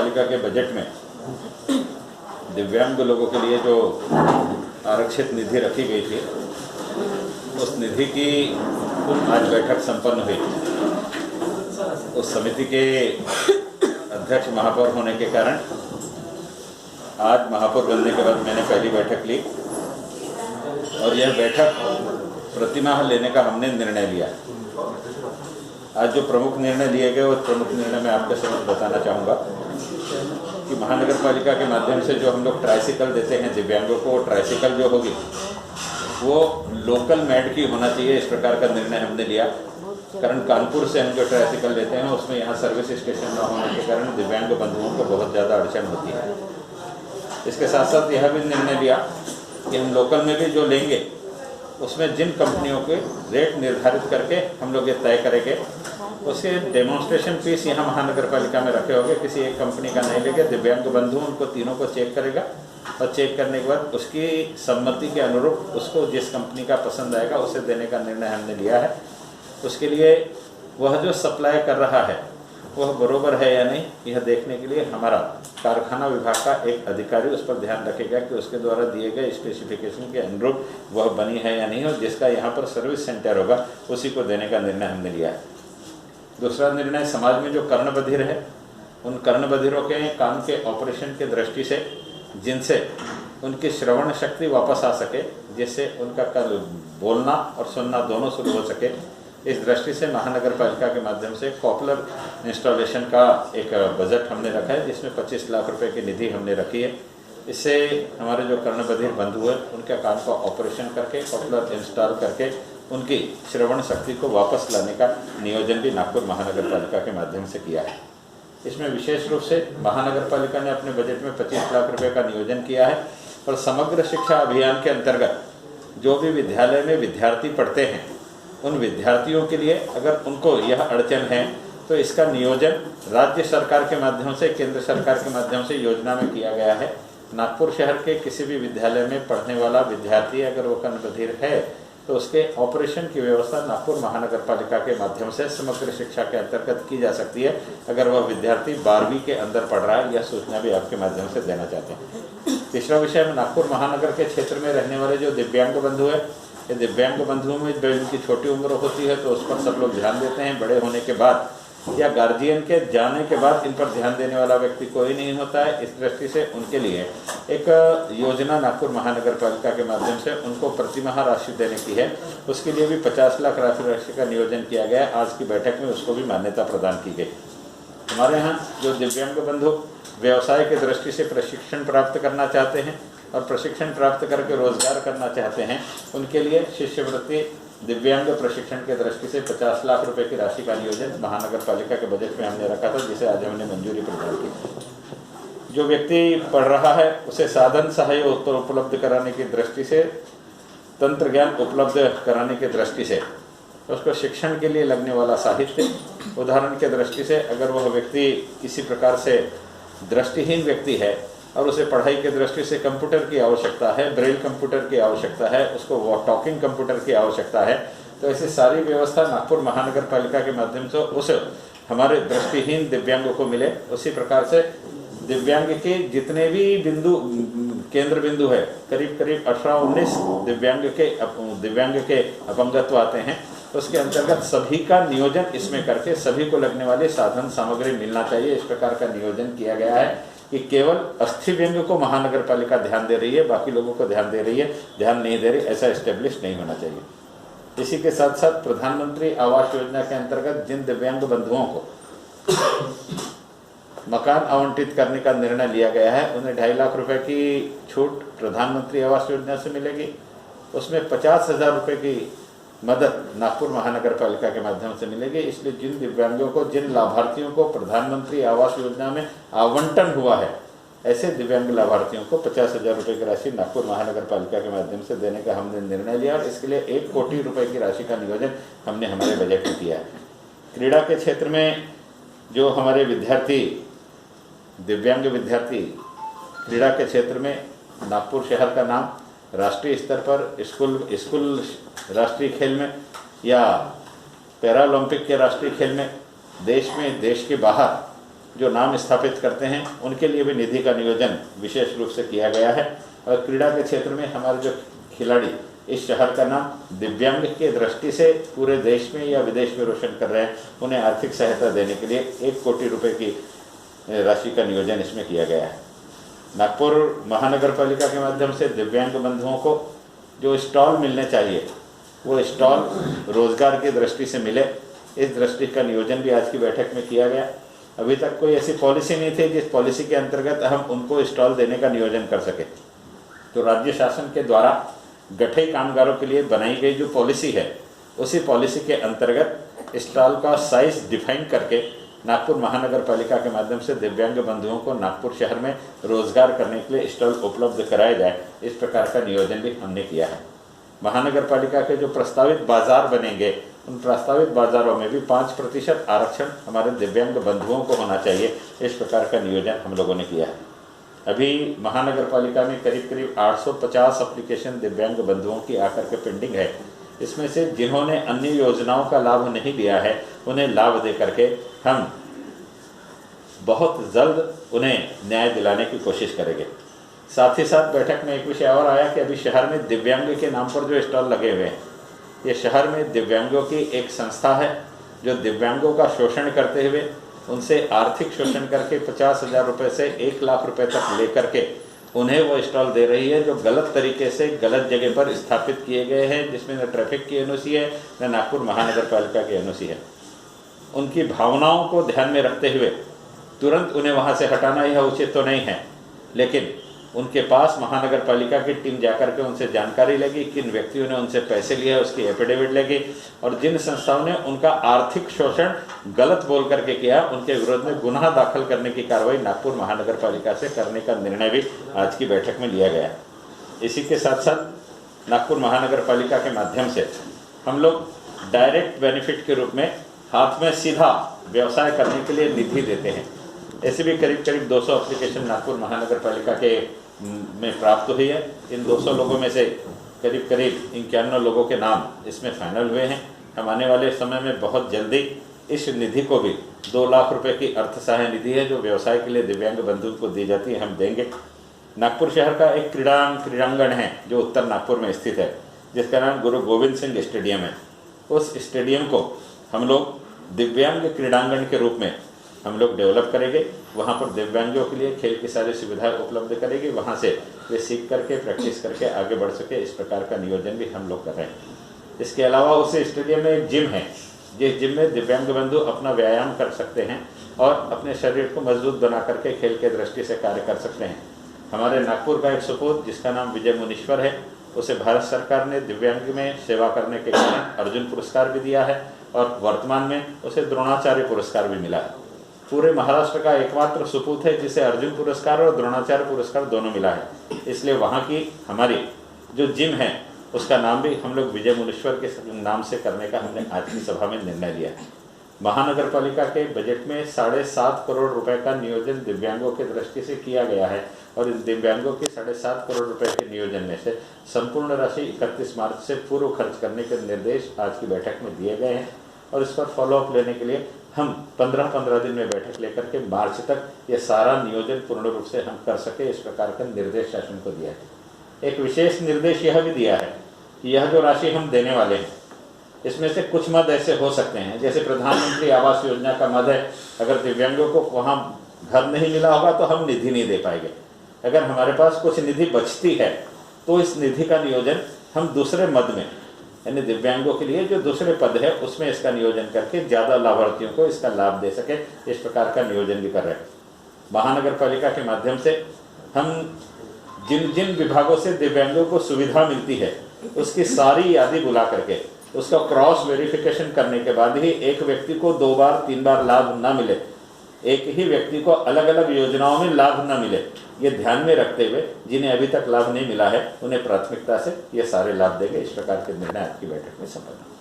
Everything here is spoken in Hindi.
पालिका के बजट में दिव्यांग लोगों के लिए जो आरक्षित निधि रखी गई थी, उस निधि की आज बैठक संपन्न हुई। उस समिति के अध्यक्ष महापौर होने के कारण आज महापौर बनने के बाद मैंने पहली बैठक ली और यह बैठक प्रतिमाह लेने का हमने निर्णय लिया। आज जो प्रमुख निर्णय लिए गए वो प्रमुख निर्णय मैं आपके समझ बताना चाहूँगा कि महानगर पालिका के माध्यम से जो हम लोग ट्राइसिकल देते हैं दिव्यांगों को, ट्राइसिकल जो होगी वो लोकल मेड की होना चाहिए, इस प्रकार का निर्णय हमने लिया। कारण कानपुर से हम जो ट्राइसिकल लेते हैं उसमें यहाँ सर्विस स्टेशन न होने के कारण दिव्यांग बंधुओं को बहुत ज़्यादा अड़चन होती है। इसके साथ साथ यह भी निर्णय लिया कि हम लोकल में भी जो लेंगे उसमें जिन कंपनियों के रेट निर्धारित करके हम लोग ये तय करेंगे, उसके डेमोन्स्ट्रेशन फीस यहाँ महानगर पालिका में रखे होंगे। किसी एक कंपनी का नहीं लेंगे, दिव्यांग बंधु उनको तीनों को चेक करेगा और चेक करने के बाद उसकी सम्मति के अनुरूप उसको जिस कंपनी का पसंद आएगा उसे देने का निर्णय हमने लिया है। उसके लिए वह जो सप्लाई कर रहा है वह बरोबर है या नहीं, यह देखने के लिए हमारा कारखाना विभाग का एक अधिकारी उस पर ध्यान रखेगा कि उसके द्वारा दिए गए स्पेसिफिकेशन के अनुरूप वह बनी है या नहीं, और जिसका यहाँ पर सर्विस सेंटर होगा उसी को देने का निर्णय हमने लिया है। दूसरा निर्णय, समाज में जो कर्णबधिर है उन कर्णबधिरों के कान के ऑपरेशन के दृष्टि से जिनसे उनकी श्रवण शक्ति वापस आ सके, जिससे उनका कल बोलना और सुनना दोनों शुरू हो सके, इस दृष्टि से महानगर पालिका के माध्यम से कॉपलर इंस्टॉलेशन का एक बजट हमने रखा है, जिसमें 25 लाख रुपए की निधि हमने रखी है। इससे हमारे जो कर्णबधिर बंधु हैं उनके कान का ऑपरेशन करके कॉपलर इंस्टॉल करके उनकी श्रवण शक्ति को वापस लाने का नियोजन भी नागपुर महानगर पालिका के माध्यम से किया है। इसमें विशेष रूप से महानगर पालिका ने अपने बजट में 25 लाख रुपए का नियोजन किया है और समग्र शिक्षा अभियान के अंतर्गत जो भी विद्यालय में विद्यार्थी पढ़ते हैं उन विद्यार्थियों के लिए अगर उनको यह अड़चन है तो इसका नियोजन राज्य सरकार के माध्यम से, केंद्र सरकार के माध्यम से योजना में किया गया है। नागपुर शहर के किसी भी विद्यालय में पढ़ने वाला विद्यार्थी अगर वो कर्णबधिर है तो उसके ऑपरेशन की व्यवस्था नागपुर महानगर पालिका के माध्यम से समग्र शिक्षा के अंतर्गत की जा सकती है। अगर वह विद्यार्थी 12वीं के अंदर पढ़ रहा है, यह सूचना भी आपके माध्यम से देना चाहते हैं। तीसरा विषय में नागपुर महानगर के क्षेत्र में रहने वाले जो दिव्यांग बंधु है, ये दिव्यांग बंधुओं में जिनकी छोटी उम्र होती है तो उस पर सब लोग ध्यान देते हैं। बड़े होने के बाद या गार्जियन के जाने के बाद इन पर ध्यान देने वाला व्यक्ति कोई नहीं होता है। इस दृष्टि से उनके लिए एक योजना नागपुर महानगर पालिका के माध्यम से उनको प्रतिमाह राशि देने की है। उसके लिए भी 50 लाख राशि का नियोजन किया गया है। आज की बैठक में उसको भी मान्यता प्रदान की गई। हमारे यहाँ जो दिव्यांग बंधु व्यवसाय के दृष्टि से प्रशिक्षण प्राप्त करना चाहते हैं और प्रशिक्षण प्राप्त करके रोजगार करना चाहते हैं, उनके लिए शिष्यवृत्ति दिव्यांग प्रशिक्षण के दृष्टि से 50 लाख रुपए की राशि का नियोजन महानगर पालिका के बजट में हमने रखा था, जिसे आज हमने मंजूरी प्रदान की। जो व्यक्ति पढ़ रहा है उसे साधन सहयोग उपलब्ध कराने की दृष्टि से, तंत्र ज्ञान उपलब्ध कराने की दृष्टि से, उसको शिक्षण के लिए लगने वाला साहित्य, उदाहरण के दृष्टि से अगर वह व्यक्ति किसी प्रकार से दृष्टिहीन व्यक्ति है और उसे पढ़ाई के दृष्टि से कंप्यूटर की आवश्यकता है, ब्रेल कंप्यूटर की आवश्यकता है, उसको टॉकिंग कंप्यूटर की आवश्यकता है, तो ऐसी सारी व्यवस्था नागपुर महानगर पालिका के माध्यम से उस हमारे दृष्टिहीन दिव्यांगों को मिले। उसी प्रकार से दिव्यांग के जितने भी केंद्र बिंदु है, करीब 18-19 दिव्यांग के अपंगत्व आते हैं, उसके अंतर्गत सभी का नियोजन इसमें करके सभी को लगने वाले साधन सामग्री मिलना चाहिए। इस प्रकार का नियोजन किया गया है कि केवल अस्थि व्यंग को महानगर पालिका ध्यान दे रही है, बाकी लोगों को ध्यान दे रही है, ध्यान नहीं दे रही, ऐसा एस्टेब्लिश नहीं होना चाहिए। इसी के साथ साथ प्रधानमंत्री आवास योजना के अंतर्गत जिन दिव्यांग बंधुओं को मकान आवंटित करने का निर्णय लिया गया है, उन्हें 2.5 लाख रुपए की छूट प्रधानमंत्री आवास योजना से मिलेगी। उसमें 50,000 रुपए की मदद नागपुर महानगर पालिका के माध्यम से मिलेगी। इसलिए जिन दिव्यांगों को, जिन लाभार्थियों को प्रधानमंत्री आवास योजना में आवंटन हुआ है, ऐसे दिव्यांग लाभार्थियों को 50,000 रुपये की राशि नागपुर महानगर पालिका के माध्यम से देने का हमने निर्णय लिया और इसके लिए 1 कोटि रुपए की राशि का नियोजन हमने हमारे बजट में किया है। क्रीड़ा के क्षेत्र में जो हमारे विद्यार्थी, दिव्यांग विद्यार्थी क्रीड़ा के क्षेत्र में नागपुर शहर का नाम राष्ट्रीय स्तर पर स्कूल राष्ट्रीय खेल में या पैरालंपिक के राष्ट्रीय खेल में, देश में, देश के बाहर जो नाम स्थापित करते हैं उनके लिए भी निधि का नियोजन विशेष रूप से किया गया है। और क्रीड़ा के क्षेत्र में हमारे जो खिलाड़ी इस शहर का नाम दिव्यांग के दृष्टि से पूरे देश में या विदेश में रोशन कर रहे हैं, उन्हें आर्थिक सहायता देने के लिए 1 कोटि रुपए की राशि का नियोजन इसमें किया गया है। नागपुर महानगर पालिका के माध्यम से दिव्यांग बंधुओं को जो स्टॉल मिलने चाहिए वो स्टॉल रोजगार की दृष्टि से मिले, इस दृष्टि का नियोजन भी आज की बैठक में किया गया। अभी तक कोई ऐसी पॉलिसी नहीं थी जिस पॉलिसी के अंतर्गत हम उनको स्टॉल देने का नियोजन कर सके। तो राज्य शासन के द्वारा गठे कामगारों के लिए बनाई गई जो पॉलिसी है, उसी पॉलिसी के अंतर्गत स्टॉल का साइज डिफाइन करके नागपुर महानगर पालिका के माध्यम से दिव्यांग बंधुओं को नागपुर शहर में रोजगार करने के लिए स्टॉल उपलब्ध कराया जाए, इस प्रकार का नियोजन भी हमने किया है। महानगर पालिका के जो प्रस्तावित बाजार बनेंगे, उन प्रस्तावित बाजारों में भी 5% आरक्षण हमारे दिव्यांग बंधुओं को होना चाहिए, इस प्रकार का नियोजन हम लोगों ने किया है। अभी महानगर पालिका में करीब 850 एप्लीकेशन दिव्यांग बंधुओं की आकर के पेंडिंग है। इसमें से जिन्होंने अन्य योजनाओं का लाभ नहीं लिया है, उन्हें लाभ दे करके हम बहुत जल्द उन्हें न्याय दिलाने की कोशिश करेंगे। साथ ही साथ बैठक में एक विषय और आया कि अभी शहर में दिव्यांग के नाम पर जो स्टॉल लगे हुए हैं, ये शहर में दिव्यांगों की एक संस्था है जो दिव्यांगों का शोषण करते हुए उनसे आर्थिक शोषण करके 50,000 रुपये से 1 लाख रुपए तक लेकर के उन्हें वो स्टॉल दे रही है, जो गलत तरीके से गलत जगह पर स्थापित किए गए हैं, जिसमें न ट्रैफिक की एनओसी है न नागपुर महानगर पालिका की एनओसी है। उनकी भावनाओं को ध्यान में रखते हुए तुरंत उन्हें वहाँ से हटाना यह उचित तो नहीं है, लेकिन उनके पास महानगर पालिका की टीम जाकर के उनसे जानकारी लेगी, किन व्यक्तियों ने उनसे पैसे लिए है उसकी एफिडेविट लेगी, और जिन संस्थाओं ने उनका आर्थिक शोषण गलत बोल करके किया, उनके विरोध में गुनाह दाखिल करने की कार्रवाई नागपुर महानगर पालिका से करने का निर्णय भी आज की बैठक में लिया गया। इसी के साथ साथ नागपुर महानगर पालिका के माध्यम से हम लोग डायरेक्ट बेनिफिट के रूप में हाथ में सीधा व्यवसाय करने के लिए निधि देते हैं। ऐसे भी करीब 200 एप्लीकेशन नागपुर महानगर पालिका के में प्राप्त हुई है। इन 200 लोगों में से करीब 51 लोगों के नाम इसमें फाइनल हुए हैं। हम आने वाले समय में बहुत जल्दी इस निधि को भी 2 लाख रुपए की अर्थ सहाय निधि है जो व्यवसाय के लिए दिव्यांग बंधुओं को दी जाती है, हम देंगे। नागपुर शहर का एक क्रीड़ांगण है जो उत्तर नागपुर में स्थित है, जिसका नाम गुरु गोविंद सिंह स्टेडियम है। उस स्टेडियम को हम लोग दिव्यांग क्रीड़ांगण के रूप में हम लोग डेवलप करेंगे। वहाँ पर दिव्यांगों के लिए खेल की सारी सुविधाएं उपलब्ध करेंगे, वहाँ से वे सीख करके प्रैक्टिस करके आगे बढ़ सके, इस प्रकार का नियोजन भी हम लोग कर रहे हैं। इसके अलावा उस स्टेडियम में एक जिम है, जिस जिम में दिव्यांग बंधु अपना व्यायाम कर सकते हैं और अपने शरीर को मजबूत बना करके खेल के दृष्टि से कार्य कर सकते हैं। हमारे नागपुर का एक सपूत जिसका नाम विजय मुनीश्वर है, उसे भारत सरकार ने दिव्यांग में सेवा करने के कारण अर्जुन पुरस्कार भी दिया है और वर्तमान में उसे द्रोणाचार्य पुरस्कार भी मिला है। पूरे महाराष्ट्र का एकमात्र सपूत है जिसे अर्जुन पुरस्कार और द्रोणाचार्य पुरस्कार दोनों मिला है। इसलिए वहाँ की हमारी जो जिम है उसका नाम भी हम लोग विजय मुनीश्वर के नाम से करने का हमने आज की सभा में निर्णय लिया है। महानगर पालिका के बजट में 7.5 करोड़ रुपए का नियोजन दिव्यांगों के दृष्टि से किया गया है और इन दिव्यांगों के 7.5 करोड़ रुपए के नियोजन में से संपूर्ण राशि 31 मार्च से पूर्व खर्च करने के निर्देश आज की बैठक में दिए गए हैं और इस पर फॉलोअप लेने के लिए हम 15 दिन में बैठक लेकर के मार्च तक ये सारा नियोजन पूर्ण रूप से हम कर सके, इस प्रकार का निर्देश शासन को दिया है। एक विशेष निर्देश यह भी दिया है कि यह जो राशि हम देने वाले हैं इसमें से कुछ मद ऐसे हो सकते हैं, जैसे प्रधानमंत्री आवास योजना का मद है, अगर दिव्यांगों को वहाँ घर नहीं मिला होगा तो हम निधि नहीं दे पाएंगे। अगर हमारे पास कुछ निधि बचती है तो इस निधि का नियोजन हम दूसरे मद में, यानी दिव्यांगों के लिए जो दूसरे पद है उसमें इसका नियोजन करके ज़्यादा लाभार्थियों को इसका लाभ दे सके, इस प्रकार का नियोजन भी कर रहे हैं। महानगर पालिका के माध्यम से हम जिन जिन विभागों से दिव्यांगों को सुविधा मिलती है उसकी सारी यादी बुला करके उसका क्रॉस वेरिफिकेशन करने के बाद ही एक व्यक्ति को 2 बार 3 बार लाभ न मिले, एक ही व्यक्ति को अलग अलग योजनाओं में लाभ न मिले, ये ध्यान में रखते हुए जिन्हें अभी तक लाभ नहीं मिला है उन्हें प्राथमिकता से ये सारे लाभ देंगे। इस प्रकार के निर्णय आज की बैठक में संपन्न।